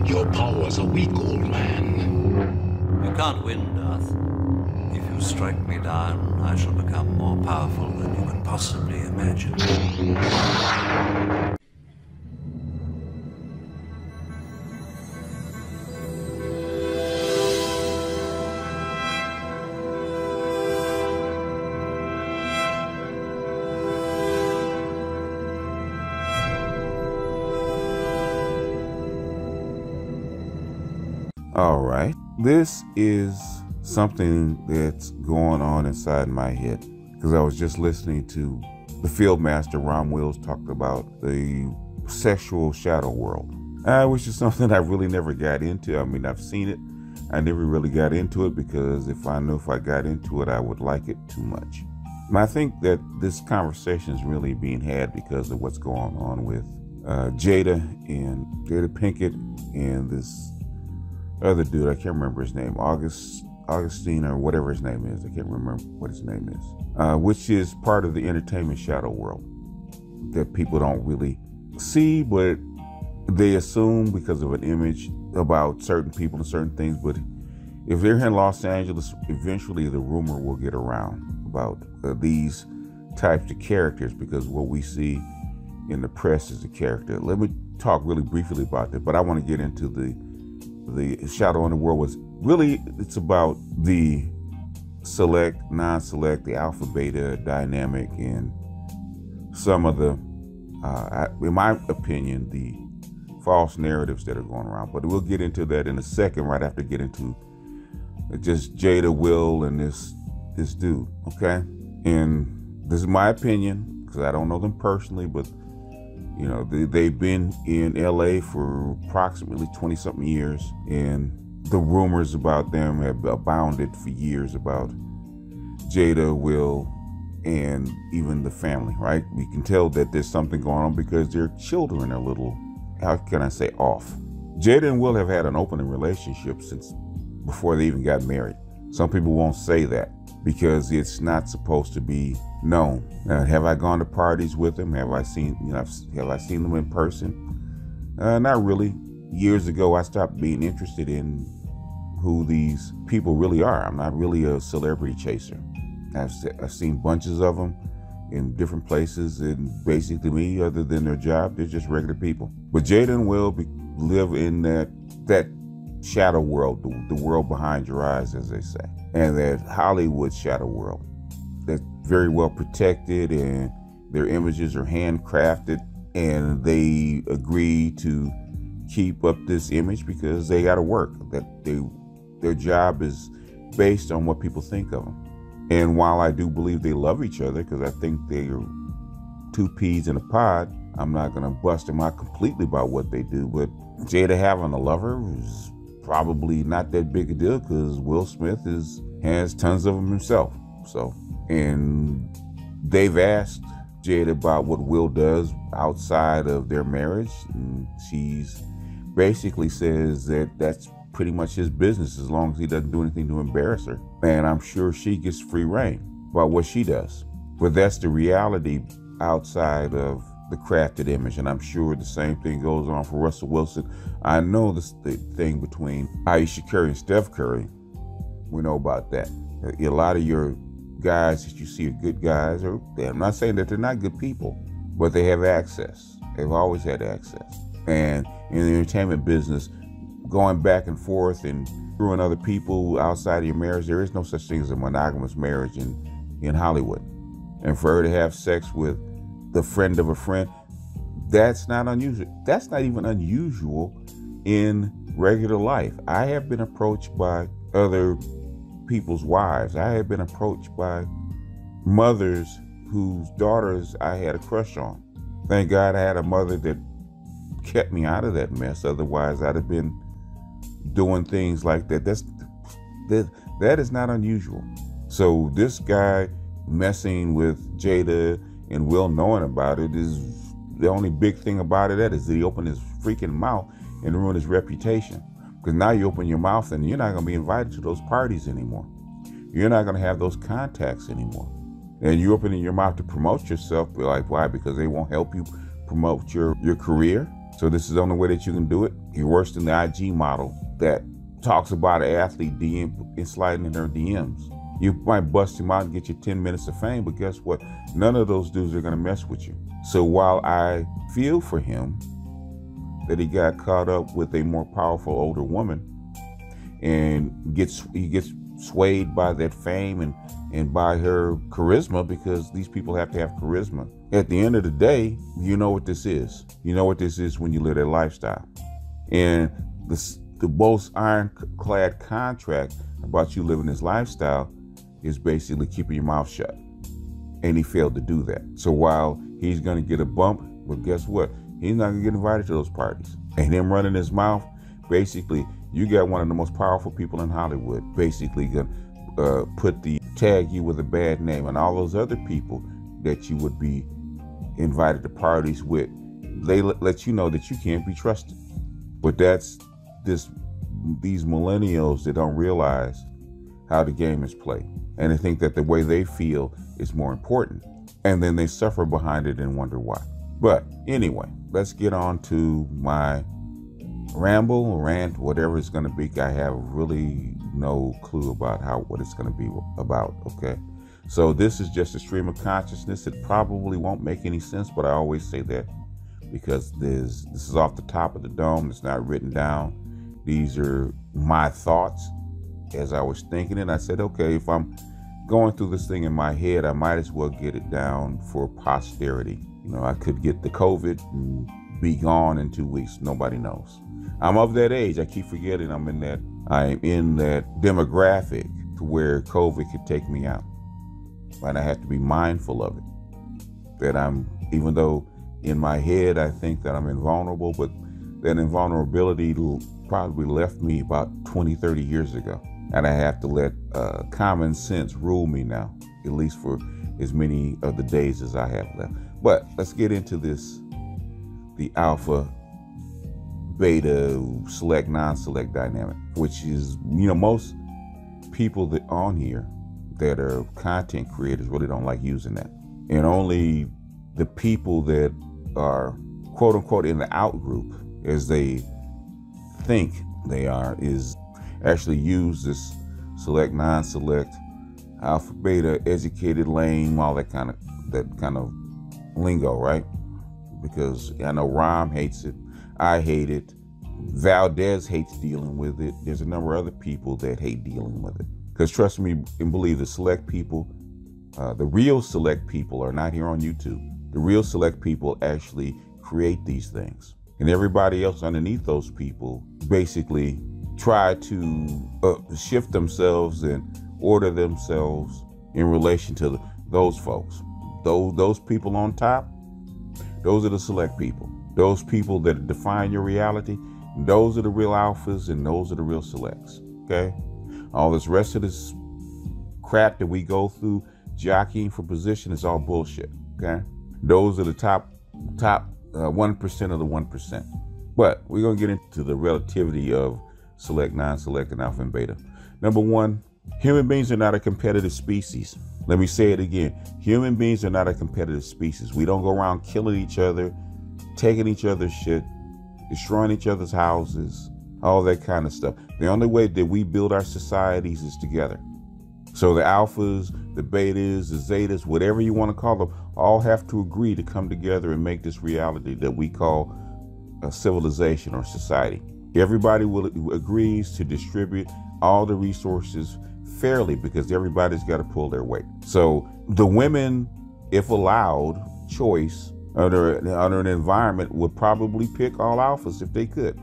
Your powers are weak, old man. You can't win, Darth. If you strike me down, I shall become more powerful than you can possibly imagine. All right, this is something that's going on inside my head because I was just listening to the Field Master Ron Wills talk about the sexual shadow world, which is something I really never got into. I mean, I've seen it. I never really got into it because if I got into it, I would like it too much. And I think that this conversation is really being had because of what's going on with Jada Pinkett and this other dude, I can't remember his name, Augustine or whatever his name is. I can't remember what his name is, which is part of the entertainment shadow world that people don't really see, but they assume because of an image about certain people and certain things. But if they're in Los Angeles, eventually the rumor will get around about these types of characters because what we see in the press is a character. Let me talk really briefly about that, but I want to get into the shadow in the world. It's about the select, non-select, the alpha beta dynamic, and some of the, in my opinion, the false narratives that are going around. But we'll get into that in a second, right after get into just Jada, Will, and this dude, okay? And this is my opinion, because I don't know them personally, but you know, they've been in LA for approximately 20-something years, and the rumors about them have abounded for years about Jada, Will, and even the family, right? We can tell that there's something going on because their children are a little, how can I say, off. Jada and Will have had an open relationship since before they even got married. Some people won't say that because it's not supposed to be known. Have I gone to parties with them? Have I seen them in person? Not really. Years ago, I stopped being interested in who these people really are. I'm not really a celebrity chaser. I've seen bunches of them in different places, and basically to me, other than their job, they're just regular people. But Jada and Will live in that shadow world, the world behind your eyes, as they say, and that Hollywood shadow world that's very well protected, and their images are handcrafted, and they agree to keep up this image because they got to work. That their job is based on what people think of them. And while I do believe they love each other, because I think they are two peas in a pod, I'm not going to bust them out completely about what they do. But Jada having a lover is probably not that big a deal because Will Smith has tons of them himself. So, and they've asked Jada about what Will does outside of their marriage, and she's basically says that that's pretty much his business as long as he doesn't do anything to embarrass her. And I'm sure she gets free reign about what she does. But that's the reality outside of the crafted image, and I'm sure the same thing goes on for Russell Wilson. I know the thing between Ayesha Curry and Steph Curry. We know about that. A lot of your guys that you see are good guys, or I'm not saying that they're not good people, but they have access. They've always had access. And in the entertainment business, going back and forth and screwing other people outside of your marriage, there is no such thing as a monogamous marriage in Hollywood. And for her to have sex with the friend of a friend, that's not unusual. That's not even unusual in regular life. I have been approached by other people's wives. I have been approached by mothers whose daughters I had a crush on. Thank God I had a mother that kept me out of that mess. Otherwise, I'd have been doing things like that. That is not unusual. So this guy messing with Jada and Will knowing about it is the only big thing about it. That is that he opened his freaking mouth and ruined his reputation. Because now you open your mouth and you're not going to be invited to those parties anymore. You're not going to have those contacts anymore. And you're opening your mouth to promote yourself. Like, why? Because they won't help you promote your career. So this is the only way that you can do it. You're worse than the IG model that talks about an athlete sliding in their DMs. You might bust him out and get you 10 minutes of fame, but guess what? None of those dudes are gonna mess with you. So while I feel for him that he got caught up with a more powerful older woman and he gets swayed by that fame and by her charisma, because these people have to have charisma. At the end of the day, you know what this is. You know what this is when you live that lifestyle. And the most ironclad contract about you living this lifestyle is basically keeping your mouth shut. And he failed to do that. So while he's going to get a bump, but guess what? He's not going to get invited to those parties. And him running his mouth, basically, you got one of the most powerful people in Hollywood, basically going to tag you with a bad name, and all those other people that you would be invited to parties with, they let you know that you can't be trusted. But that's these millennials that don't realize how the game is played. And they think that the way they feel is more important. And then they suffer behind it and wonder why. But anyway, let's get on to my ramble, rant, whatever it's going to be. I have really no clue about what it's going to be about, okay? So this is just a stream of consciousness. It probably won't make any sense, but I always say that because this is off the top of the dome. It's not written down. These are my thoughts as I was thinking it. I said, okay, if I'm going through this thing in my head, I might as well get it down for posterity. You know, I could get the COVID and be gone in 2 weeks. Nobody knows. I'm of that age. I keep forgetting I'm in that demographic to where COVID could take me out. And I have to be mindful of it. That even though in my head I think that I'm invulnerable, but that invulnerability probably left me about 20, 30 years ago. And I have to let common sense rule me now, at least for as many of the days as I have left. But let's get into the alpha, beta, select, non-select dynamic, which is, most people that on here that are content creators really don't like using that. And only the people that are quote unquote in the out group, as they think they are, is actually use this select, non-select, alpha, beta, educated, lame, all that kind of lingo, right? Because I know Rom hates it. I hate it. Valdez hates dealing with it. There's a number of other people that hate dealing with it. Because trust me and believe, the select people, the real select people are not here on YouTube. The real select people actually create these things. And everybody else underneath those people basically try to shift themselves and order themselves in relation to those folks. Those people on top, those are the select people. Those people that define your reality, those are the real alphas and those are the real selects, okay? All this rest of this crap that we go through, jockeying for position, is all bullshit, okay? Those are the top 1% of the 1%. But we're going to get into the relativity of select, non-select, and alpha and beta. Number one, human beings are not a competitive species. Let me say it again. Human beings are not a competitive species. We don't go around killing each other, taking each other's shit, destroying each other's houses, all that kind of stuff. The only way that we build our societies is together. So the alphas, the betas, the zetas, whatever you want to call them, all have to agree to come together and make this reality that we call a civilization or society. Everybody agrees to distribute all the resources fairly because everybody's got to pull their weight. So the women, if allowed choice under an environment, would probably pick all alphas if they could.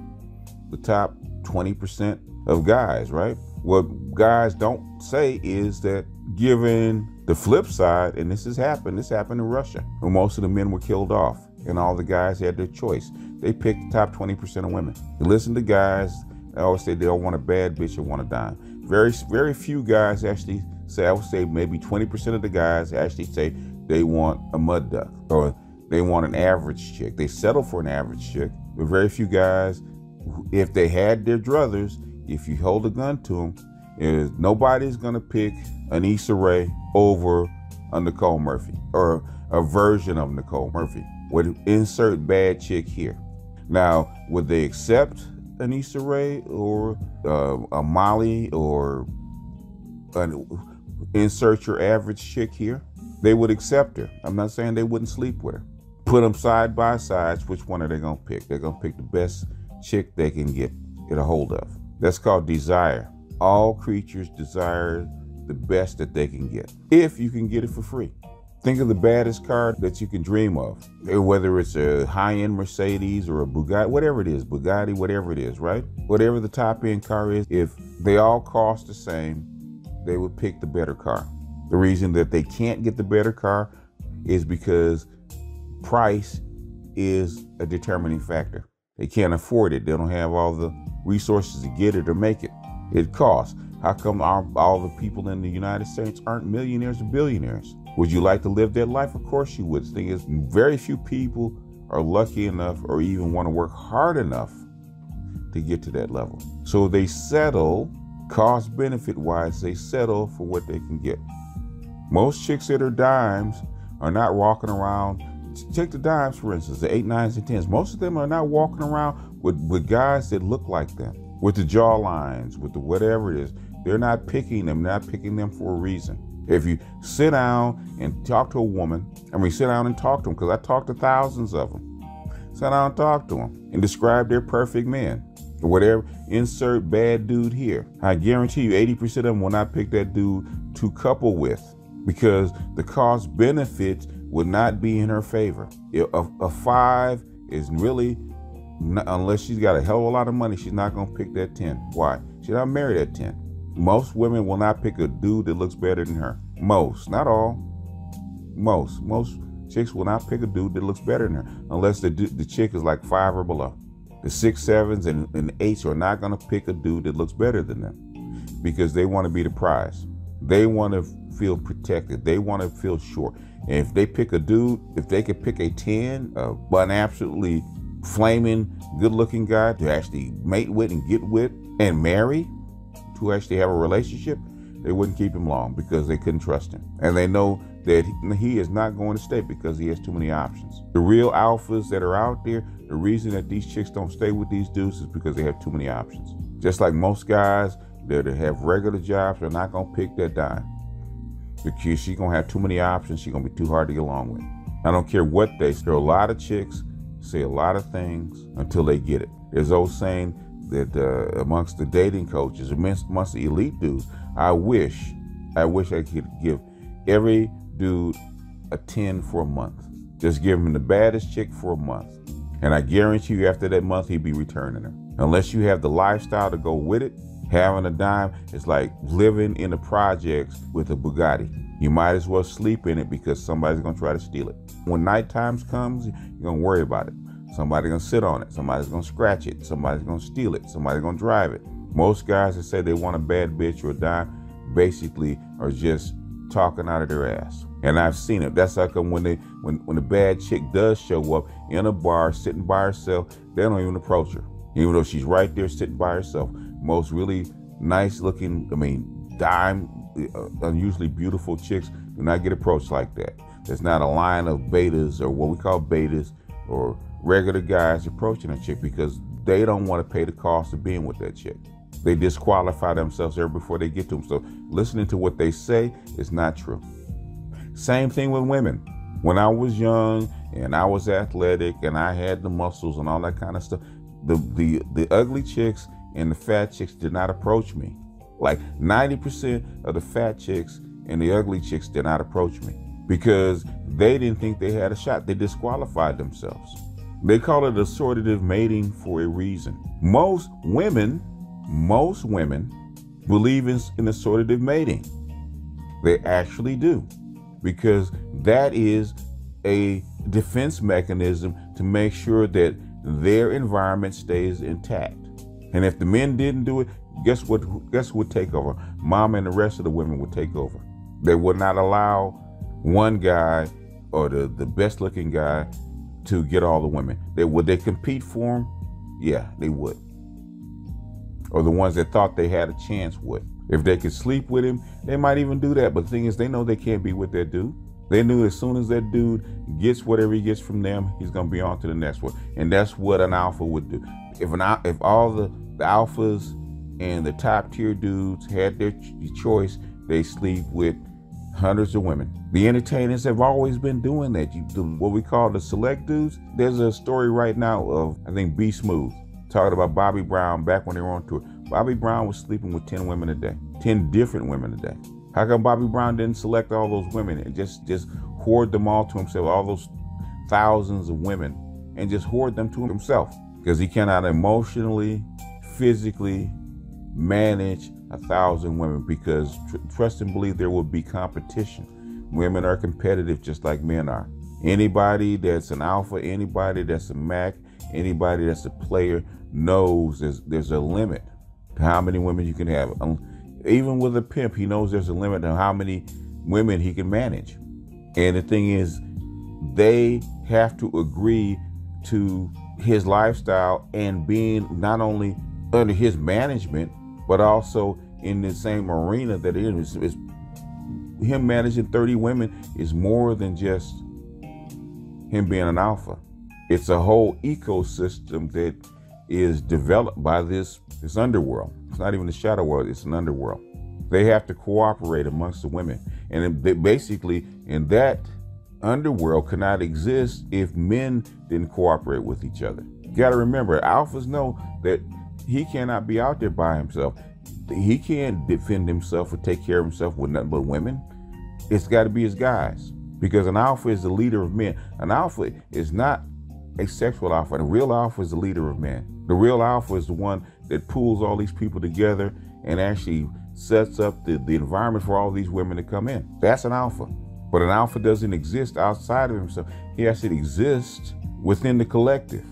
The top 20% of guys, right? What guys don't say is that given the flip side, and this happened in Russia, where most of the men were killed off and all the guys had their choice. They picked the top 20% of women. You listen to guys, they always say they don't want a bad bitch or want a dime. Very, very few guys actually say, I would say maybe 20% of the guys actually say they want a mud duck or they want an average chick. They settle for an average chick, but very few guys, if they had their druthers, if you hold a gun to them, nobody's gonna pick an Issa Rae over a Nicole Murphy or a version of Nicole Murphy. Would insert bad chick here. Now, would they accept an Issa Rae or a Molly or insert your average chick here? They would accept her. I'm not saying they wouldn't sleep with her. Put them side by sides. Which one are they going to pick? They're going to pick the best chick they can get a hold of. That's called desire. All creatures desire the best that they can get, if you can get it for free. Think of the baddest car that you can dream of, whether it's a high-end Mercedes or a Bugatti, whatever it is, whatever it is, right? Whatever the top-end car is, if they all cost the same, they would pick the better car. The reason that they can't get the better car is because price is a determining factor. They can't afford it. They don't have all the resources to get it or make it. It costs. How come all the people in the United States aren't millionaires or billionaires? Would you like to live that life? Of course you would. The thing is, very few people are lucky enough or even want to work hard enough to get to that level. So they settle, cost-benefit wise, they settle for what they can get. Most chicks that are dimes are not walking around. Take the dimes, for instance, the 8, 9s, and 10s. Most of them are not walking around with guys that look like them, with the jaw lines, with the whatever it is. They're not picking them, for a reason. If you sit down and talk to a woman, sit down and talk to them, because I talk to thousands of them. Sit down and talk to them and describe their perfect man, or whatever, insert bad dude here. I guarantee you 80% of them will not pick that dude to couple with, because the cost benefit would not be in her favor. A 5 is really, unless she's got a hell of a lot of money, she's not going to pick that 10. Why? She's not married at 10. Most women will not pick a dude that looks better than her. Most, not all. Most chicks will not pick a dude that looks better than her unless the chick is like 5 or below. The 6, 7s, and 8s are not going to pick a dude that looks better than them because they want to be the prize. They want to feel protected. They want to feel sure. And if they pick a dude, if they could pick a 10, but an absolutely flaming good-looking guy to actually mate with and get with and marry, to actually have a relationship, they wouldn't keep him long because they couldn't trust him. And they know that he is not going to stay because he has too many options. The real alphas that are out there, the reason that these chicks don't stay with these dudes is because they have too many options. Just like most guys that have regular jobs are not going to pick that dime because she's going to have too many options. She's going to be too hard to get along with. I don't care what they say. There are a lot of chicks say a lot of things until they get it. There's old saying that amongst the dating coaches, amongst the elite dudes, I wish I could give every dude a 10 for a month. Just give him the baddest chick for a month. And I guarantee you after that month, he'd be returning her. Unless you have the lifestyle to go with it, having a dime is like living in the projects with a Bugatti. You might as well sleep in it because somebody's going to try to steal it. When night times comes, you're going to worry about it. Somebody's going to sit on it. Somebody's going to scratch it. Somebody's going to steal it. Somebody's going to drive it. Most guys that say they want a bad bitch or a dime basically are just talking out of their ass. And I've seen it. That's how come when the bad chick does show up in a bar sitting by herself, they don't even approach her. Even though she's right there sitting by herself. Most really nice looking, dime, unusually beautiful chicks do not get approached like that. There's not a line of betas or what we call betas or regular guys approaching a chick because they don't want to pay the cost of being with that chick. They disqualify themselves there before they get to them. So listening to what they say is not true. Same thing with women. When I was young and I was athletic and I had the muscles and all that kind of stuff, the ugly chicks and the fat chicks did not approach me. Like 90% of the fat chicks and the ugly chicks did not approach me because they didn't think they had a shot. They disqualified themselves. They call it assortative mating for a reason. Most women believe in assortative mating. They actually do, because that is a defense mechanism to make sure that their environment stays intact. And if the men didn't do it, guess what would take over? Mama and the rest of the women would take over. They would not allow one guy or the best looking guy to get all the women. Would they compete for him? Yeah, they would. Or the ones that thought they had a chance would. If they could sleep with him, they might even do that. But the thing is, they know they can't be with that dude. They knew as soon as that dude gets whatever he gets from them, he's going to be on to the next one. And that's what an alpha would do. If all the alphas and the top tier dudes had their choice, they sleep with hundreds of women. The entertainers have always been doing that. What we call the select dudes. There's a story right now of, I think, B Smooth, talking about Bobby Brown back when they were on tour. Bobby Brown was sleeping with 10 women a day, 10 different women a day. How come Bobby Brown didn't select all those women and just hoard them all to himself, all those thousands of women, and just hoard them to himself? Because he cannot emotionally, physically manage 1,000 women, because trust and believe there will be competition. Women are competitive just like men are. Anybody that's an alpha, anybody that's a Mac, anybody that's a player knows there's a limit to how many women you can have. Even with a pimp, he knows there's a limit to how many women he can manage. And the thing is, they have to agree to his lifestyle and being not only under his management, but also in the same arena that it is. Him managing 30 women is more than just him being an alpha. It's a whole ecosystem that is developed by this underworld. It's not even the shadow world, it's an underworld. They have to cooperate amongst the women. And they basically, in that underworld could not exist if men didn't cooperate with each other. You gotta remember, alphas know that he cannot be out there by himself. He can't defend himself or take care of himself with nothing but women. It's gotta be his guys. Because an alpha is the leader of men. An alpha is not a sexual alpha. A real alpha is the leader of men. The real alpha is the one that pulls all these people together and actually sets up the environment for all these women to come in. That's an alpha. But an alpha doesn't exist outside of himself. He has to exist within the collective.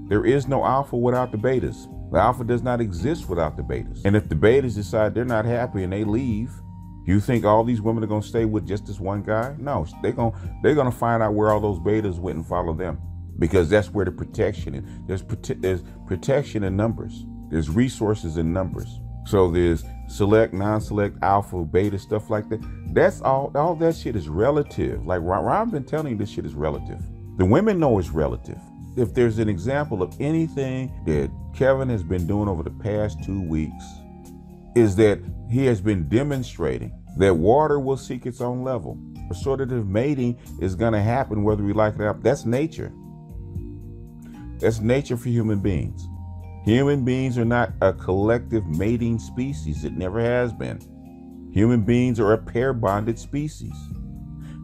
There is no alpha without the betas. The alpha does not exist without the betas. And if the betas decide they're not happy and they leave, you think all these women are going to stay with just this one guy? No, they're going to find out where all those betas went and follow them, because that's where the protection is. There's protection in numbers. There's resources in numbers. So there's select, non-select, alpha, beta, stuff like that. That's all that shit is relative. Like I've been telling you, this shit is relative. The women know it's relative. If there's an example of anything that Kevin has been doing over the past 2 weeks, is that he has been demonstrating that water will seek its own level. Assortative mating is going to happen whether we like it or not. That's nature. That's nature for human beings. Human beings are not a collective mating species. It never has been. Human beings are a pair-bonded species.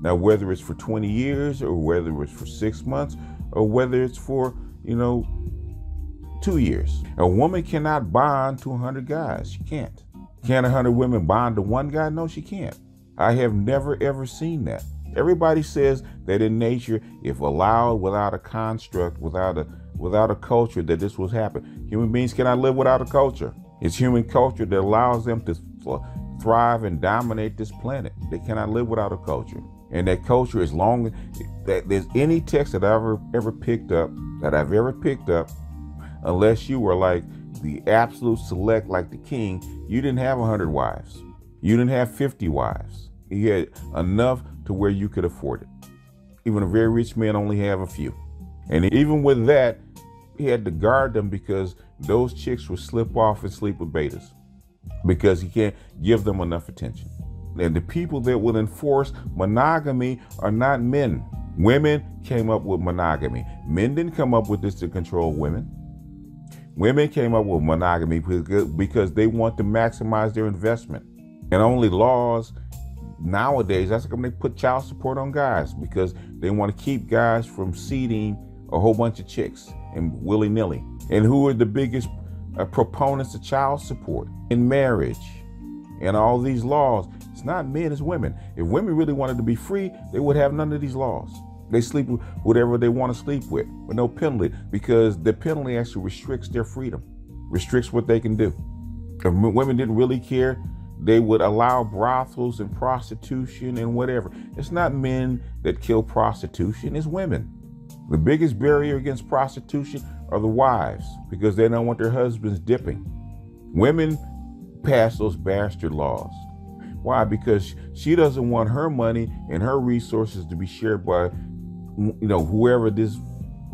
Now, whether it's for 20 years or whether it's for 6 months or whether it's for, 2 years. A woman cannot bond to 100 guys. She can't. Can 100 women bond to one guy? No, she can't. I have never, ever seen that. Everybody says that in nature, if allowed without a construct, without a culture, that this will happen. Human beings cannot live without a culture. It's human culture that allows them to thrive and dominate this planet. They cannot live without a culture. And that culture, as long as there's any text that I've ever picked up, unless you were like the absolute select, like the king, you didn't have 100 wives. You didn't have 50 wives. You had enough to where you could afford it. Even a very rich man only have a few. And even with that, he had to guard them because those chicks would slip off and sleep with betas because he can't give them enough attention. And the people that will enforce monogamy are not men. Women came up with monogamy. Men didn't come up with this to control women. Women came up with monogamy because they want to maximize their investment. And only laws nowadays, that's how they put child support on guys, because they want to keep guys from seeding a whole bunch of chicks and willy-nilly. And who are the biggest proponents of child support in marriage and all these laws? It's not men, it's women. If women really wanted to be free, they would have none of these laws. They sleep with whatever they want to sleep with no penalty, because the penalty actually restricts their freedom, restricts what they can do. If women didn't really care, they would allow brothels and prostitution and whatever. It's not men that kill prostitution, it's women. The biggest barrier against prostitution are the wives, because they don't want their husbands dipping. Women pass those bastard laws. Why? Because she doesn't want her money and her resources to be shared by, whoever this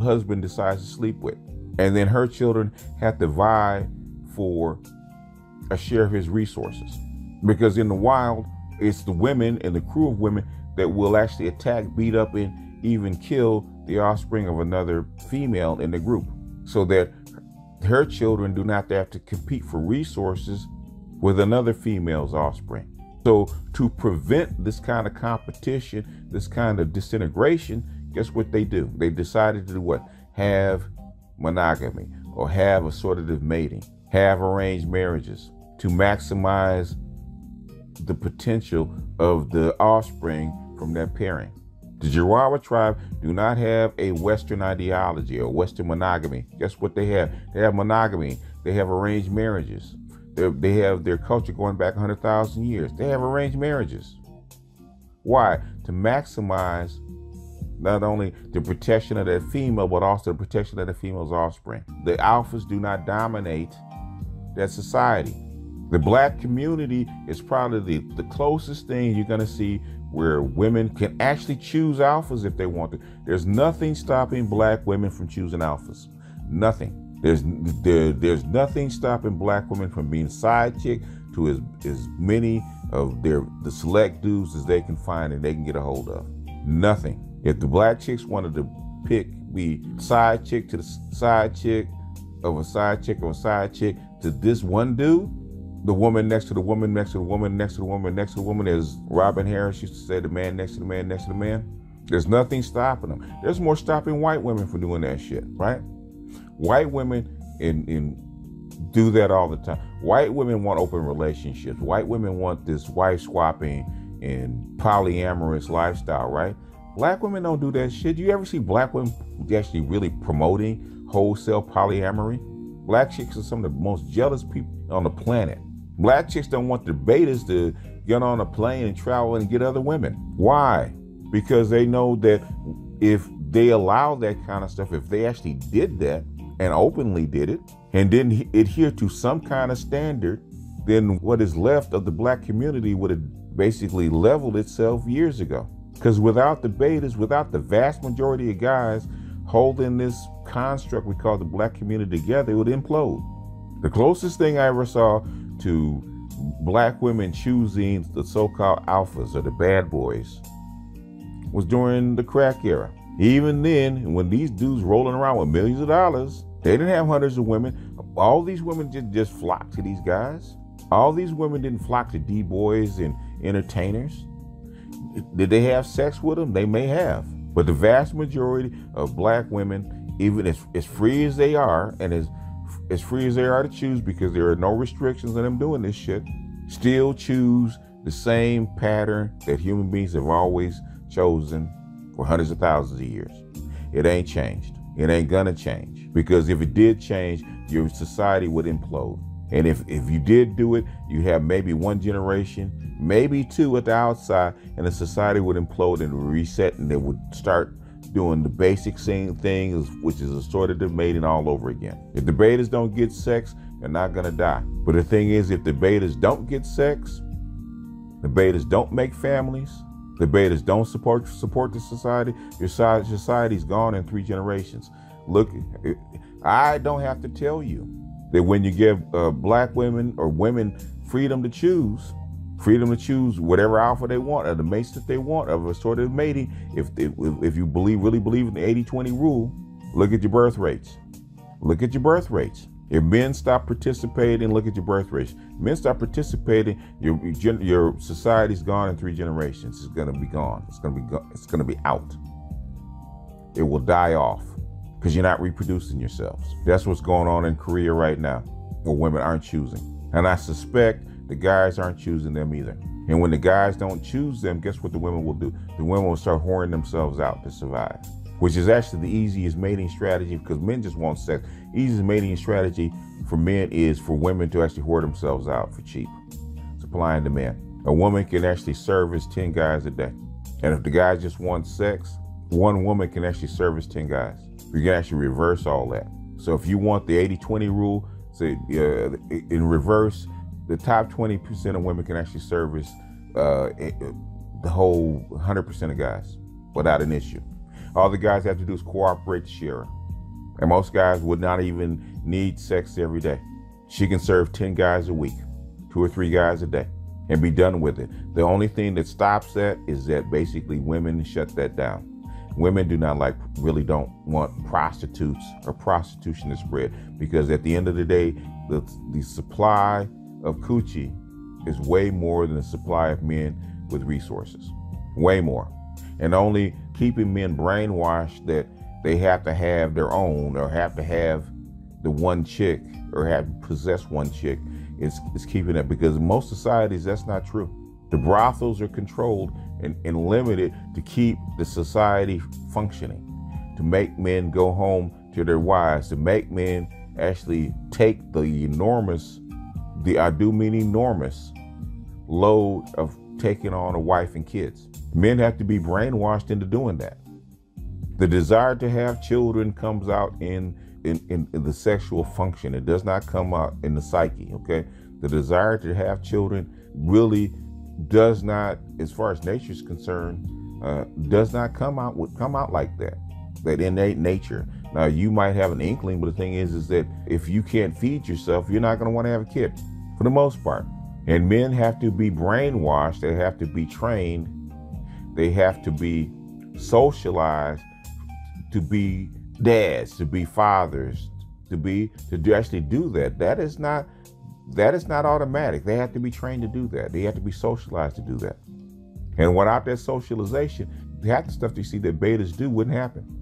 husband decides to sleep with. And then her children have to vie for a share of his resources. Because in the wild, it's the women and the crew of women that will actually attack, beat up, and even kill the offspring of another female in the group, so that her children do not have to compete for resources with another female's offspring. So to prevent this kind of competition, this kind of disintegration, guess what they do? They decided to do what? Have monogamy, or have assortative mating, have arranged marriages to maximize the potential of the offspring from that pairing. The Jarawa tribe do not have a Western ideology or Western monogamy. Guess what they have? They have monogamy. They have arranged marriages. They have their culture going back 100,000 years. They have arranged marriages. Why? To maximize not only the protection of that female, but also the protection of the female's offspring. The alphas do not dominate that society. The black community is probably the closest thing you're going to see where women can actually choose alphas if they want to. There's nothing stopping black women from choosing alphas. Nothing. There's nothing stopping black women from being side chick to as many of the select dudes as they can find and they can get a hold of. Nothing. If the black chicks wanted to be side chick to the side chick of a side chick of a side chick to this one dude, the woman next to the woman next to the woman next to the woman next to the woman, as Robin Harris used to say, the man next to the man next to the man. There's nothing stopping them. There's more stopping white women from doing that shit, right? White women do that all the time. White women want open relationships. White women want this wife swapping and polyamorous lifestyle, right? Black women don't do that shit. You ever see black women actually really promoting wholesale polyamory? Black chicks are some of the most jealous people on the planet. Black chicks don't want the betas to get on a plane and travel and get other women. Why? Because they know that if they allow that kind of stuff, if they actually did that and openly did it and didn't adhere to some kind of standard, then what is left of the black community would have basically leveled itself years ago. Because without the betas, without the vast majority of guys holding this construct we call the black community together, it would implode. The closest thing I ever saw to black women choosing the so-called alphas or the bad boys was during the crack era. Even then, when these dudes rolling around with millions of dollars, they didn't have hundreds of women. All these women didn't just flock to these guys. All these women didn't flock to D-boys and entertainers. Did they have sex with them? They may have. But the vast majority of black women, even as free as they are, and as free as they are to choose, because there are no restrictions on them doing this shit, still choose the same pattern that human beings have always chosen for hundreds of thousands of years. It ain't changed. It ain't gonna change. Because if it did change, your society would implode. And if you did do it, you have maybe one generation, maybe two at the outside, and the society would implode and reset, and they would start doing the basic same thing, which is assortative mating all over again. If the betas don't get sex, they're not gonna die. But the thing is, if the betas don't get sex, the betas don't make families, the betas don't support the society, your society's gone in 3 generations. Look, I don't have to tell you that when you give black women or women freedom to choose whatever alpha they want, or the mates that they want, of assortative mating, if you really believe in the 80-20 rule, look at your birth rates. Look at your birth rates. If men stop participating, look at your birth rates. Men stop participating, your society's gone in 3 generations. It's gonna be gone. It's gonna be out. It will die off because you're not reproducing yourselves. That's what's going on in Korea right now, where women aren't choosing. And I suspect the guys aren't choosing them either. And when the guys don't choose them, guess what the women will do? The women will start whoring themselves out to survive, which is actually the easiest mating strategy, because men just want sex. Easiest mating strategy for men is for women to actually whore themselves out for cheap. Supply and demand. A woman can actually service 10 guys a day. And if the guy just wants sex, one woman can actually service 10 guys. You can actually reverse all that. So if you want the 80-20 rule, say in reverse, the top 20% of women can actually service the whole 100% of guys without an issue. All the guys have to do is cooperate to share her. And most guys would not even need sex every day. She can serve 10 guys a week, 2 or 3 guys a day, and be done with it. The only thing that stops that is that basically women shut that down. Women really don't want prostitutes or prostitution to spread, because at the end of the day, the supply of coochie is way more than the supply of men with resources. Way more. And only keeping men brainwashed that they have to have their own, or have to have the one chick, or have to possess one chick is keeping it, because in most societies that's not true. The brothels are controlled and limited to keep the society functioning, to make men go home to their wives, to make men actually take the enormous load of taking on a wife and kids. Men have to be brainwashed into doing that. The desire to have children comes out in the sexual function. It does not come out in the psyche, okay? The desire to have children really does not, as far as nature is concerned, does not come out like that innate nature. Now, you might have an inkling, but the thing is that if you can't feed yourself, you're not going to want to have a kid, for the most part. And men have to be brainwashed. They have to be trained. They have to be socialized to be dads, to be fathers, to actually do that. That is not automatic. They have to be trained to do that. They have to be socialized to do that. And without that socialization, half the stuff you see that betas do wouldn't happen.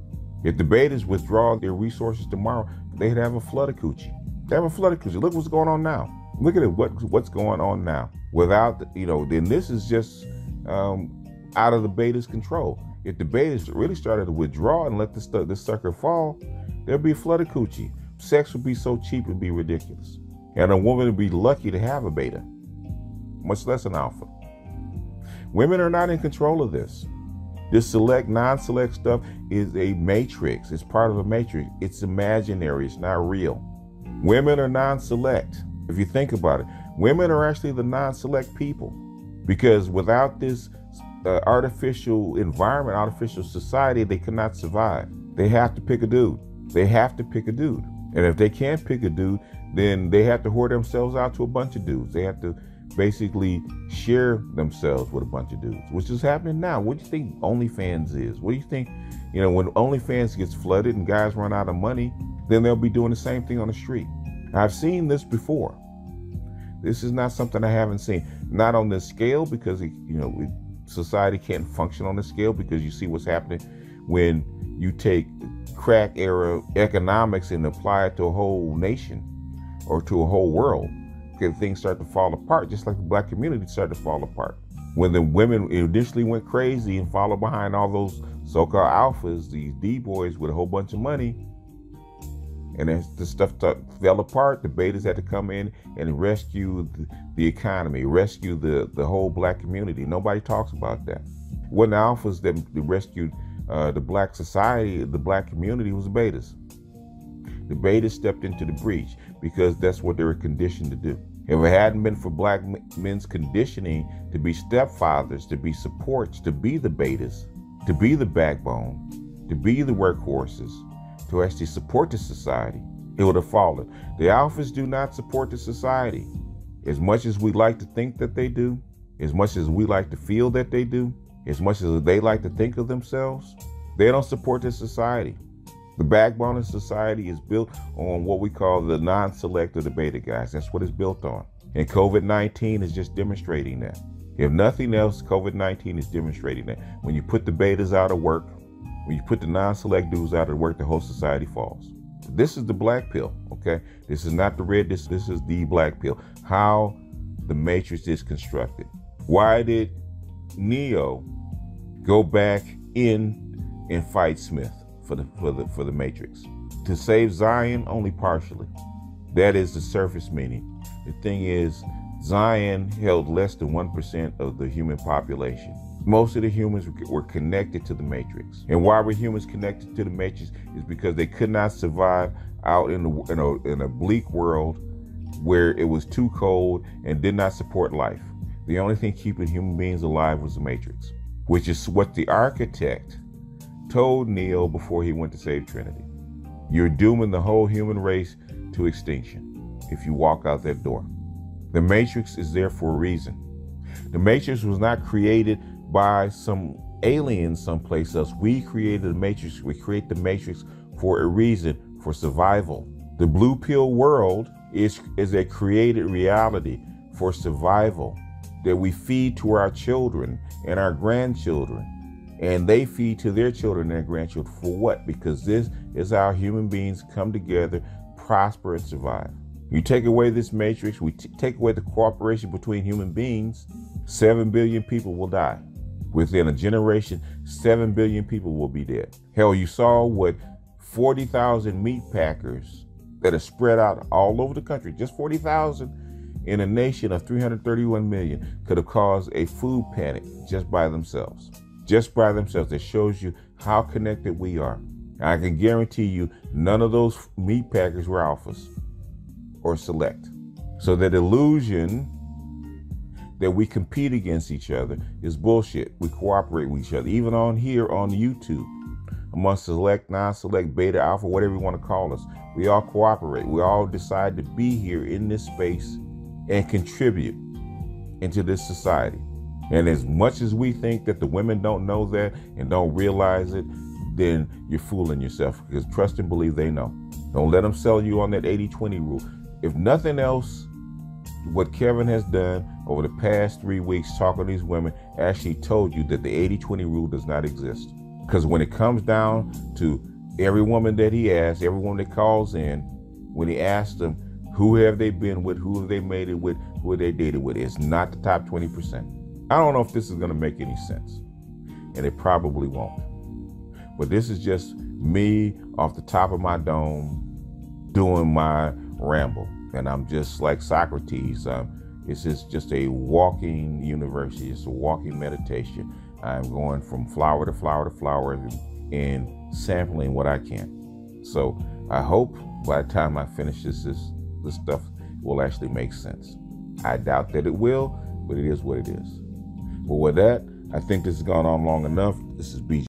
If the betas withdraw their resources tomorrow, they'd have a flood of coochie. They have a flood of coochie. Look what's going on now. Look at what's going on now. Without, then this is just out of the beta's control. If the betas really started to withdraw and let this sucker fall, there'd be a flood of coochie. Sex would be so cheap it'd be ridiculous. And a woman would be lucky to have a beta, much less an alpha. Women are not in control of this. This select, non-select stuff is a matrix. It's part of a matrix. It's imaginary. It's not real. Women are non-select. If you think about it, women are actually the non-select people, because without this artificial environment, artificial society, they cannot survive. They have to pick a dude. They have to pick a dude. And if they can't pick a dude, then they have to whore themselves out to a bunch of dudes. They have to basically share themselves with a bunch of dudes, which is happening now. What do you think OnlyFans is? What do you think, when OnlyFans gets flooded and guys run out of money, then they'll be doing the same thing on the street. I've seen this before. This is not something I haven't seen. Not on this scale, because society can't function on this scale, because you see what's happening when you take crack era economics and apply it to a whole nation or to a whole world. Okay, things start to fall apart, just like the black community started to fall apart. When the women initially went crazy and followed behind all those so-called alphas, these D-boys with a whole bunch of money, and as the stuff fell apart, the betas had to come in and rescue the economy, rescue the whole black community. Nobody talks about that. When the alphas that rescued the black society, the black community, was the betas. The betas stepped into the breach because that's what they were conditioned to do. If it hadn't been for black men's conditioning to be stepfathers, to be supports, to be the betas, to be the backbone, to be the workhorses, to actually support the society, it would have fallen. The alphas do not support the society. As much as we like to think that they do, as much as we like to feel that they do, as much as they like to think of themselves, they don't support the society. The backbone of society is built on what we call the non-select or the beta guys. That's what it's built on. And COVID-19 is just demonstrating that. If nothing else, COVID-19 is demonstrating that. When you put the betas out of work, when you put the non-select dudes out of work, the whole society falls. This is the black pill, okay? This is not the red, this is the black pill. How the matrix is constructed. Why did Neo go back in and fight Smith for the matrix? To save Zion, only partially. That is the surface meaning. The thing is, Zion held less than 1% of the human population. Most of the humans were connected to the matrix. And why were humans connected to the matrix is because they could not survive out in a bleak world where it was too cold and did not support life. The only thing keeping human beings alive was the Matrix, which is what the architect told Neo before he went to save Trinity. You're dooming the whole human race to extinction if you walk out that door. The Matrix is there for a reason. The Matrix was not created by some alien someplace else. We created the Matrix. We create the Matrix for a reason, for survival. The blue pill world is a created reality for survival that we feed to our children and our grandchildren. And they feed to their children and their grandchildren. For what? Because this is how human beings come together, prosper, and survive. You take away this matrix, we take away the cooperation between human beings, 7 billion people will die. Within a generation, 7 billion people will be dead. Hell, you saw what 40,000 meat packers that are spread out all over the country, just 40,000 in a nation of 331 million could have caused a food panic just by themselves. Just by themselves. That shows you how connected we are. I can guarantee you none of those meat packers were alphas or select. So that illusion that we compete against each other is bullshit. We cooperate with each other. Even on here on YouTube, amongst select, non-select, beta, alpha, whatever you want to call us, we all cooperate. We all decide to be here in this space and contribute into this society. And as much as we think that the women don't know that and don't realize it, then you're fooling yourself, because trust and believe they know. Don't let them sell you on that 80-20 rule. If nothing else, what Kevin has done over the past 3 weeks talking to these women actually told you that the 80-20 rule does not exist. Because when it comes down to every woman that he asks, every woman that calls in, when he asks them, who have they been with, who have they made it with, who have they dated with, it's not the top 20%. I don't know if this is going to make any sense, and it probably won't. But this is just me off the top of my dome doing my ramble. And I'm just like Socrates. It's just a walking university. It's a walking meditation. I'm going from flower to flower to flower and sampling what I can. So I hope by the time I finish this stuff will actually make sense. I doubt that it will, but it is what it is. But with that, I think this has gone on long enough. This is BJ.